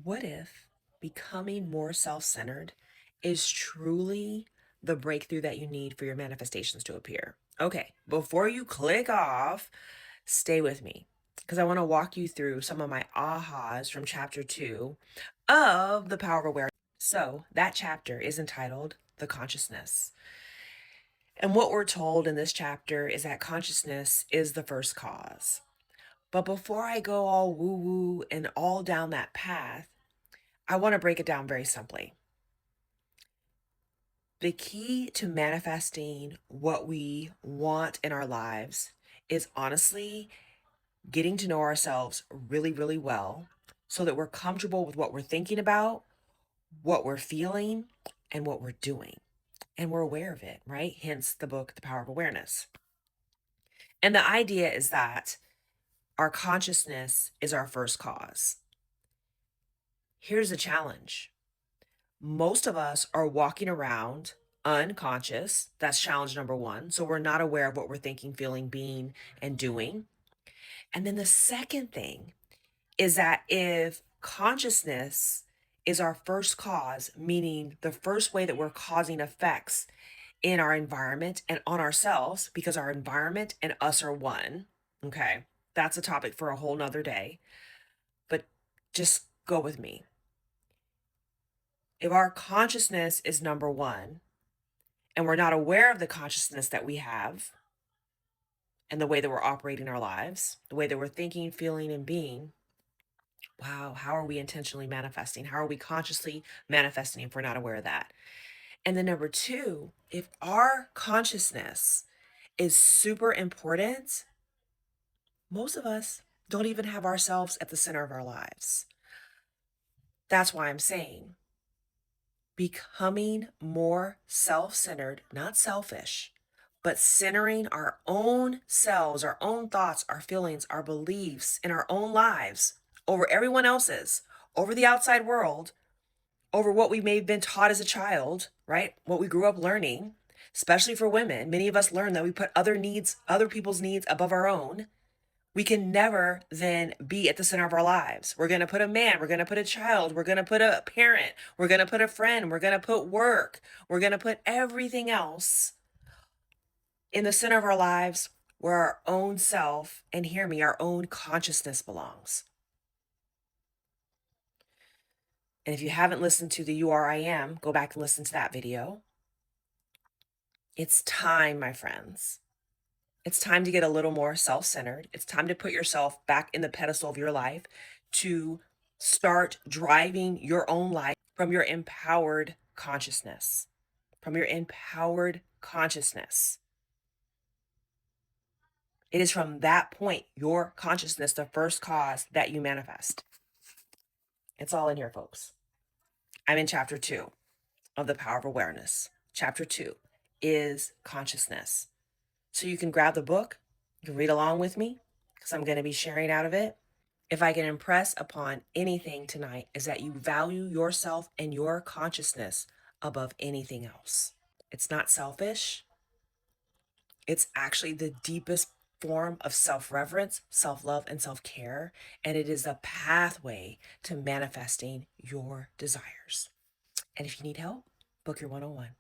What if becoming more self centered is truly the breakthrough that you need for your manifestations to appear? Okay, before you click off, stay with me because I want to walk you through some of my ahas from chapter 2 of The Power of Awareness. So, that chapter is entitled The Consciousness. And what we're told in this chapter is that consciousness is the first cause. But before I go all woo woo and all down that path, I want to break it down very simply. The key to manifesting what we want in our lives is honestly getting to know ourselves really, really well so that we're comfortable with what we're thinking about, what we're feeling, and what we're doing. And we're aware of it, right? Hence the book, The Power of Awareness. And the idea is that our consciousness is our first cause. Here's the challenge. Most of us are walking around unconscious. That's challenge number one. So we're not aware of what we're thinking, feeling, being, and doing. And then the second thing is that if consciousness is our first cause, meaning the first way that we're causing effects in our environment and on ourselves, because our environment and us are one, okay, that's a topic for a whole nother day. But just go with me. If our consciousness is number one, and we're not aware of the consciousness that we have and the way that we're operating our lives, the way that we're thinking, feeling, and being, wow, how are we intentionally manifesting? How are we consciously manifesting if we're not aware of that? And then number two, if our consciousness is super important, most of us don't even have ourselves at the center of our lives. That's why I'm saying becoming more self-centered, not selfish, but centering our own selves, our own thoughts, our feelings, our beliefs in our own lives over everyone else's, over the outside world, over what we may have been taught as a child, right? What we grew up learning, especially for women. Many of us learn that we put other people's needs above our own. We can never then be at the center of our lives. We're going to put a man, we're going to put a child, we're going to put a parent, we're going to put a friend, we're going to put work, we're going to put everything else in the center of our lives where our own self, and hear me, our own consciousness belongs. And if you haven't listened to the You Are I Am, go back and listen to that video. It's time, my friends. It's time to get a little more self-centered. It's time to put yourself back in the pedestal of your life, to start driving your own life from your empowered consciousness. From your empowered consciousness. It is from that point, your consciousness, the first cause that you manifest. It's all in here, folks. I'm in chapter 2 of The Power of Awareness. Chapter 2 is consciousness. So you can grab the book, you can read along with me, because I'm going to be sharing out of it. If I can impress upon anything tonight, is that you value yourself and your consciousness above anything else. It's not selfish. It's actually the deepest form of self-reverence, self-love, and self-care. And it is a pathway to manifesting your desires. And if you need help, book your 101.